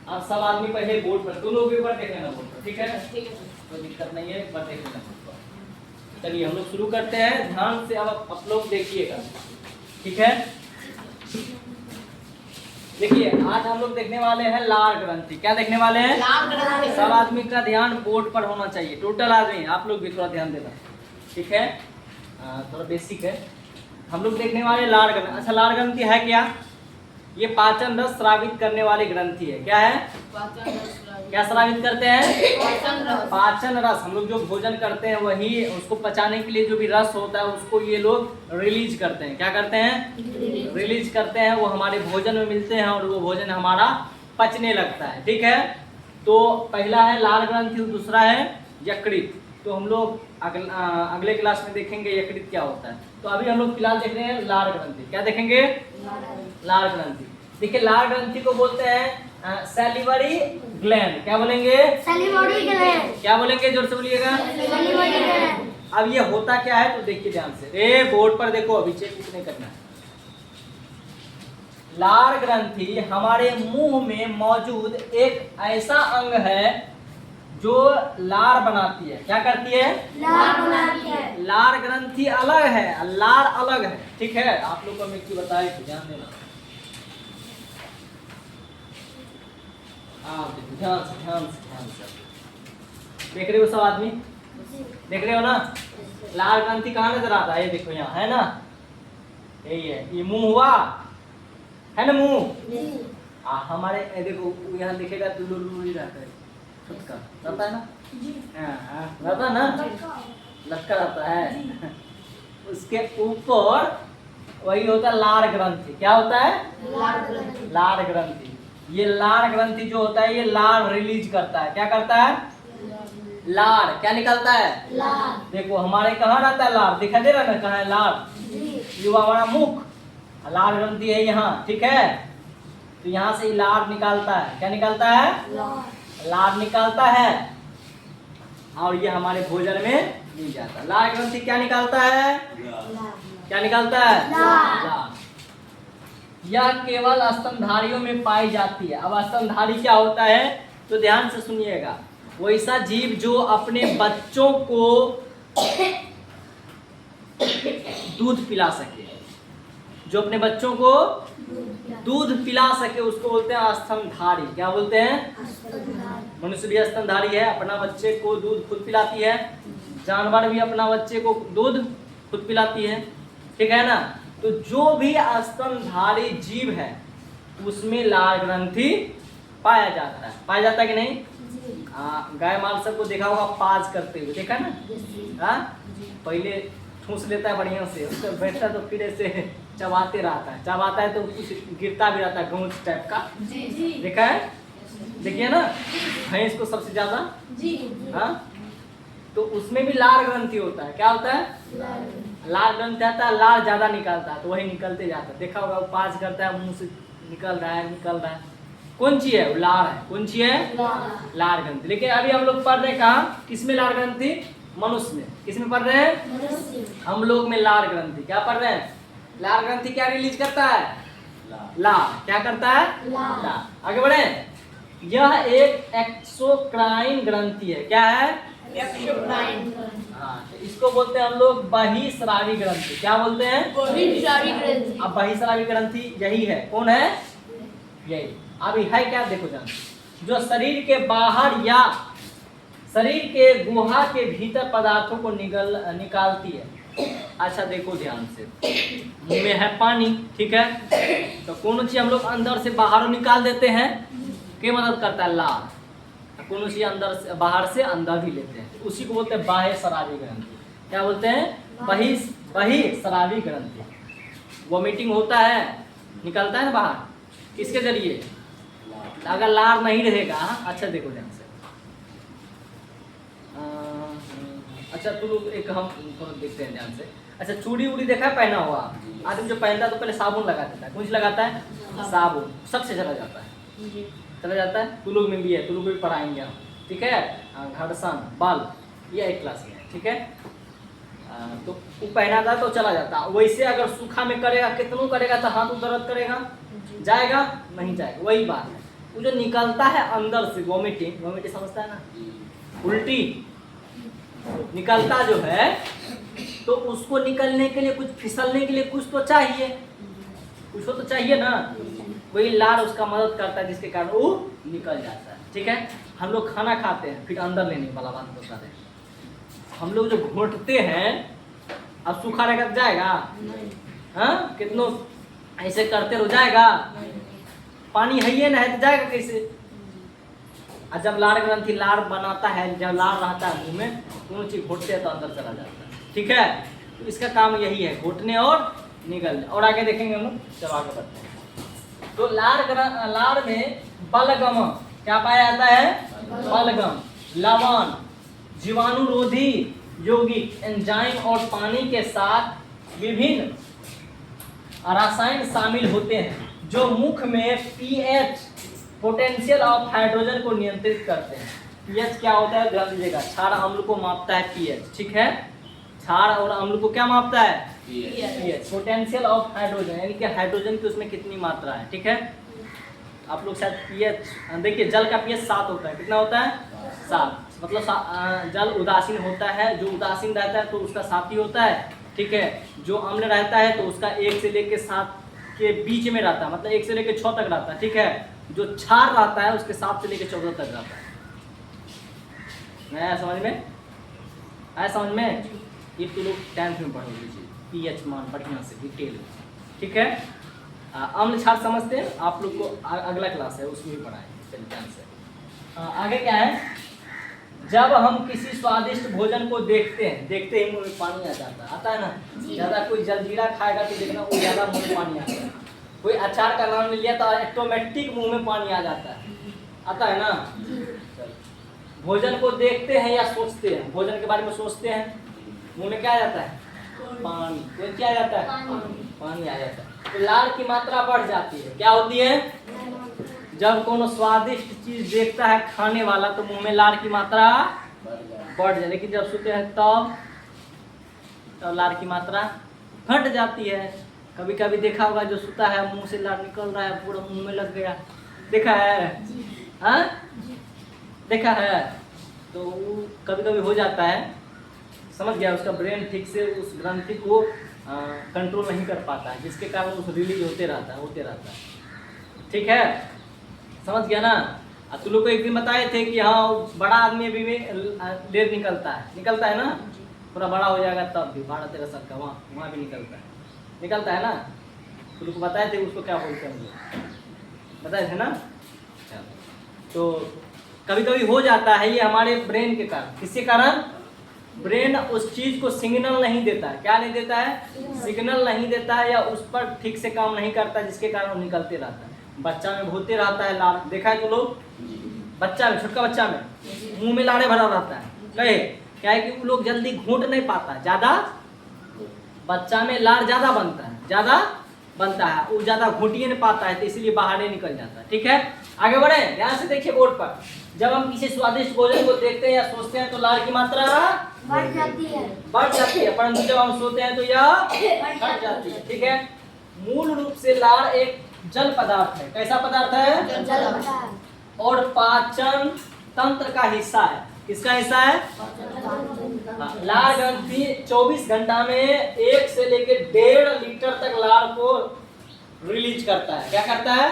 आप सब आदमी पहले बोर्ड पर, तुम लोग भी ऊपर देख लेना बोर्ड पर, ठीक है? ठीक है। कोई दिक्कत नहीं है, ऊपर देख लेना बोर्ड पर। चलिए हम लोग शुरू करते हैं, ध्यान से अब आप लोग देखिएगा, ठीक है? देखिए आज हम लोग देखने वाले हैं लार ग्रंथि। क्या देखने वाले हैं? लार ग्रंथि। सब आदमी का ध्यान बोर्ड पर होना चाहिए, टोटल आदमी, आप लोग भी थोड़ा ध्यान देना, ठीक है? थोड़ा बेसिक है। हम लोग देखने वाले लार ग्रंथि। अच्छा, लार ग्रंथि है क्या? ये पाचन रस स्रावित करने वाली ग्रंथि है। क्या है? क्या स्रावित करते हैं? पाचन रस। हम लोग जो भोजन करते हैं वही उसको पचाने के लिए जो भी रस होता है उसको ये लोग रिलीज करते हैं। क्या करते हैं? रिलीज करते हैं। वो हमारे भोजन में मिलते हैं और वो भोजन हमारा पचने लगता है, ठीक है? तो पहला है लार ग्रंथि, दूसरा है यकृत। तो हम लोग अगले क्लास में देखेंगे यकृत क्या होता है। तो अभी हम लोग फिलहाल देख रहे हैं लार ग्रंथि। क्या देखेंगे? लार ग्रंथि। देखिए लार ग्रंथि को बोलते हैं सैलिवरी ग्लैंड। क्या बोलेंगे? Salivary gland. क्या बोलेंगे? जोर से बोलिएगा। Salivary gland. अब ये होता क्या है तो देखिए ध्यान से, बोर्ड पर देखो, अभी चेक कुछ नहीं करना है। लार ग्रंथि हमारे मुंह में मौजूद एक ऐसा अंग है जो लार बनाती है। क्या करती है? लार बनाती है। लार ग्रंथि अलग है, लार अलग है, ठीक है? आप लोग को मैं क्यों बताए तो ध्यान देना। देखो ध्यान से, ध्यान से, ध्यान से। देख रहे हो सब आदमी? देख रहे हो ना? लार ग्रंथि कहाँ नजर आता है? ये देखो यहाँ है ना, यही है। ये मुंह हुआ, है ना मुंह? हमारे देखो यहाँ दिखेगा दुलुलु रहता है, खुद का रहता है ना? रहता है ना, लटका रहता है। उसके ऊपर वही होता है लार ग्रंथि। क्या होता है? लार ग्रंथि। ये लार ग्रंथि जो होता है ये लार रिलीज करता है। क्या करता है? लार। क्या निकलता है? लार। देखो हमारे कहाँ रहता है लार? दिखाई दे रहा है ना कहाँ है लार? ये हमारा मुख, लार ग्रंथि है यहाँ, ठीक है? तो यहाँ से लार निकालता है। क्या निकालता है? लार निकालता है और ये हमारे भोजन में मिल जाता है। लार ग्रंथि क्या निकालता है? क्या निकालता है? लार। यह केवल स्तनधारियों में पाई जाती है। अब स्तनधारी क्या होता है तो ध्यान से सुनिएगा। वैसा जीव जो अपने बच्चों को दूध पिला सके, जो अपने बच्चों को दूध पिला सके उसको बोलते हैं स्तनधारी। क्या बोलते हैं? मनुष्य भी स्तनधारी है, अपना बच्चे को दूध खुद पिलाती है। जानवर भी अपना बच्चे को दूध खुद पिलाती है, ठीक है ना? तो जो भी स्तनधारी जीव है उसमें लार ग्रंथि पाया जाता है। पाया जाता है कि नहीं? गाय माल सबको देखा होगा पाज करते हुए, देखा ना? हाँ, पहले ठूस लेता है बढ़िया से, उसको बैठता तो फिर ऐसे चबाते रहता है, चबाता है तो कुछ गिरता भी रहता है गूंज टाइप का। देखा है? देखिए ना, भैंस को सबसे ज्यादा। हाँ, तो उसमें भी लार ग्रंथि होता है। क्या होता है? लार ग्रंथि आता है, लार ज्यादा निकालता है तो वही निकलते जाता है। देखा होगा वो पाज करता है, मुंह से निकल रहा है, निकल रहा है। कौन सी है? वो लार है। कौन सी है? लार ग्रंथि। लेकिन अभी हम लोग पढ़ रहे हैं कहाँ? किसमें लार ग्रंथि? मनुष्य में। किसमें पढ़ रहे हैं? हम लोग में लार ग्रंथि। क्या पढ़ रहे हैं? लार ग्रंथि क्या रिलीज करता है? लार। क्या करता है? लार। आगे बढ़े। यह एक एक्सोक्राइन ग्रंथि है। क्या है? हाँ, तो इसको बोलते हैं हम लोग बहिस्रावी ग्रंथि। क्या बोलते हैं? अब बहिस्रावी ग्रंथि यही है। कौन है? यही। अभी है क्या? देखो जान, जो शरीर के बाहर या शरीर के गुहा के भीतर पदार्थों को निकालती है। अच्छा देखो ध्यान से, मुंह में है पानी, ठीक है? तो कौन चीज हम लोग अंदर से बाहर निकाल देते हैं? क्या मदद करता है? लार। कौन सी अंदर से बाहर से अंदर भी लेते हैं, उसी को बोलते हैं बाह्यस्रावी ग्रंथि। क्या बोलते हैं? बहिस्रावी ग्रंथि। वोमिटिंग होता है, निकलता है ना बाहर, किसके जरिए? अगर लार नहीं रहेगा, अच्छा देखो ध्यान से। अच्छा तो लोग एक हम देखते हैं ध्यान से। अच्छा, चूड़ी उड़ी देखा है पहना हुआ आदमी जो पहनता है तो पहले साबुन लगा देता है। कौन सी लगाता है? साबुन। सबसे चला जाता है, चला जाता है। तू लोग में भी है, तू लोग भी पढ़ाएंगे हम, ठीक है? घड़सन बाल, ये एक क्लास में है, ठीक है? तो वो पहना था तो चला जाता। वैसे अगर सूखा में करेगा, कितनों करेगा तो हाथ दर्द करेगा, जाएगा नहीं जाएगा, वही बात है। वो जो निकलता है अंदर से वोमिटिंग, वोमिटिंग समझता है ना, उल्टी निकलता जो है, तो उसको निकलने के लिए कुछ फिसलने के लिए कुछ तो चाहिए, कुछ तो चाहिए ना, वही लार उसका मदद करता है जिसके कारण वो निकल जाता है। ठीक है, हम लोग खाना खाते हैं फिर अंदर लेने वाला बात बता रहे हैं, हम लोग जो घोंटते हैं, अब सूखा रहेगा तो जाएगा, हाँ कितनों ऐसे करते रहो जाएगा, पानी है ही ना है तो जाएगा कैसे। और जब लार ग्रंथि लार बनाता है, जब लार रहता है मुंह में, दोनों चीज घोटते हैं तो अंदर चला जाता है। ठीक है, तो इसका काम यही है, घोटने और निगलने। और आगे देखेंगे हम लोग, जब आगे बढ़ते हैं। तो लार में बलगम क्या पाया जाता है, बलगम, लवण, जीवाणुरोधी यौगिक एंजाइम और पानी के साथ विभिन्न रसायन शामिल होते हैं जो मुख में पीएच पोटेंशियल ऑफ हाइड्रोजन को नियंत्रित करते हैं। पीएच क्या होता है ध्यान दीजिएगा, क्षार अम्ल को मापता है पीएच। ठीक है, क्षार और अम्ल को क्या मापता है, पीएच, पोटेंशियल ऑफ हाइड्रोजन, यानी कि हाइड्रोजन की उसमें कितनी मात्रा है। ठीक है, आप लोग शायद पीएच देखिए, जल का पीएच 7 होता है, कितना होता है 7, मतलब जल उदासीन होता है, जो उदासीन रहता है तो उसका 7 ही होता है। ठीक है, जो अम्ल रहता है तो उसका 1 से लेकर 7 के बीच में रहता है, मतलब 1 से लेकर 6 तक रहता है। ठीक है, जो क्षार रहता है उसके 7 से लेकर 14 तक रहता है। नया समझ में आया, समझ में, ये तो लोग 10th में पढ़ लीजिए, पीएच मान बढ़िया से डिटेल में। ठीक है, अम्ल क्षार समझते हैं, आप लोग को अगला क्लास है उसमें भी पढ़ाएंगे। चलिए ध्यान से आगे क्या है, जब हम किसी स्वादिष्ट भोजन को देखते हैं, देखते ही मुंह में पानी आ जाता है, आता है ना, ज़्यादा कोई जलजीरा खाएगा तो देखना वो ज़्यादा मुंह में पानी आता है, कोई अचार का नाम ले लिया तो ऑटोमेटिक मुंह में पानी आ जाता है, आता है ना। भोजन को देखते हैं या सोचते हैं, भोजन के बारे में सोचते हैं, मुंह में क्या आ जाता है, पानी, तो क्या आ जाता है, पानी आ जाता है। तो लार की मात्रा बढ़ जाती है, क्या होती है, जब कोनो स्वादिष्ट चीज देखता है खाने वाला तो मुंह में लार की मात्रा बढ़ जाए, लेकिन जब सोते हैं तब लार की मात्रा घट जाती है। कभी कभी देखा होगा जो सोता है मुंह से लार निकल रहा है, पूरा मुंह में लग गया, देखा है, हाँ देखा है, तो कभी कभी हो जाता है, समझ गया, उसका ब्रेन ठीक से उस ग्रंथि को कंट्रोल नहीं कर पाता है, जिसके कारण उस रिलीज होते रहता है। ठीक है, समझ गया ना। अब तुम लोग को एक दिन बताए थे कि हाँ बड़ा आदमी भी लेर निकलता है ना, थोड़ा बड़ा हो जाएगा तब भी 12-13 साल का वहाँ भी निकलता है ना, तुम लोग को बताए थे, उसको क्या बोलते हैं, बताए थे ना। तो कभी कभी हो जाता है, ये हमारे ब्रेन के कारण, किसके कारण, ब्रेन उस चीज को सिग्नल नहीं देता है, क्या नहीं देता है, सिग्नल नहीं देता है, या उस पर ठीक से काम नहीं करता, जिसके कारण वो निकलते रहता है। बच्चा में होते रहता है लार, देखा है तो लोग, बच्चा में, छोटका बच्चा में मुंह में लाड़े भरा रहता है, कहे क्या है कि वो लोग जल्दी घोंट नहीं पाता, ज्यादा बच्चा में लार ज्यादा बनता है, वो ज्यादा घोटिए नहीं पाता है, तो इसलिए बाहर नहीं निकल जाता है। ठीक है, आगे बढ़े, ध्यान से देखिए बोर्ड पर, जब हम किसी स्वादिष्ट भोजन को देखते हैं या सोचते हैं तो लार की मात्रा बढ़ जाती है, परंतु जब हम सोते हैं तो यह घट जाती है। ठीक है, मूल रूप से लार एक जल पदार्थ है, कैसा पदार्थ है, जल और पाचन तंत्र का हिस्सा है, किसका हिस्सा है, लार ग्रंथि 24 घंटा में 1 से लेकर 1.5 लीटर तक लार को रिलीज करता है, क्या करता है,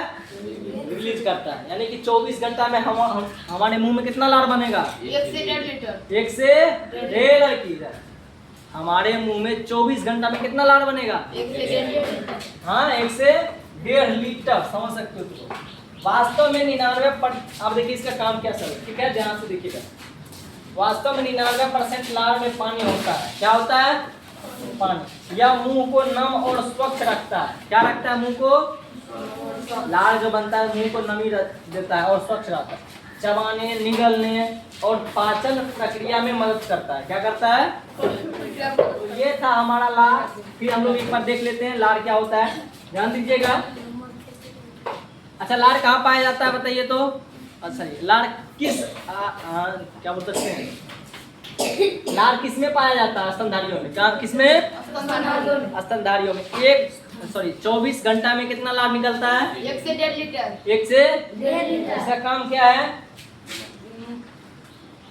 रिलीज करता है, यानी कि 24 घंटा में हमारे मुंह में कितना लार बनेगा, 1 से 1.5 लीटर, 1 से 1.5 लीटर, हमारे मुंह में 24 घंटा में कितना लार बनेगा, 1 से 1.5 लीटर, हाँ 1 से 1.5 लीटर, समझ सकते हो तुम। वास्तव में 99%, अब देखिए इसका काम क्या सर, ठीक है ध्यान से देखिएगा, वास्तव में 99% लार में पानी होता है, क्या होता है, पानी। यह मुंह को नम और स्वच्छ रखता है, क्या रखता है, मुंह को, लार जो बनता है मुंह को नमी देता है और स्वच्छ रहता है, चबाने, निगलने और पाचन प्रक्रिया में मदद करता है, क्या करता है। तो ये था हमारा लार, फिर हम लोग एक बार देख लेते हैं लार क्या होता है, ध्यान दीजिएगा। अच्छा, लार कहाँ पाया जाता है बताइए तो। अच्छा, ये लार किस क्या बोल सकते हैं, लार किस में पाया जाता है, स्तनधारियों में, क्या किस में, स्तनधारियों में। एक सॉरी 24 घंटा में कितना लार निकलता है? 1 से 1.5 लीटर। 1 से 1.5 लीटर। इसका काम क्या है?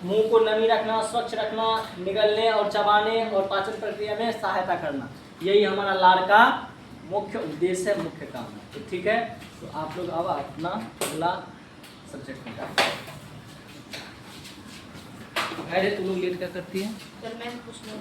मुंह को नमी रखना, स्वच्छ रखना, निगलने और चबाने और पाचन प्रक्रिया में सहायता करना, यही हमारा लार का मुख्य उद्देश्य है, मुख्य काम है। तो ठीक है, तो आप लोग अब अपना अगला सब्जेक्ट में जाओ। अरे तुम लोग लेट क्या करती है? चल मैं पूछ लूँ।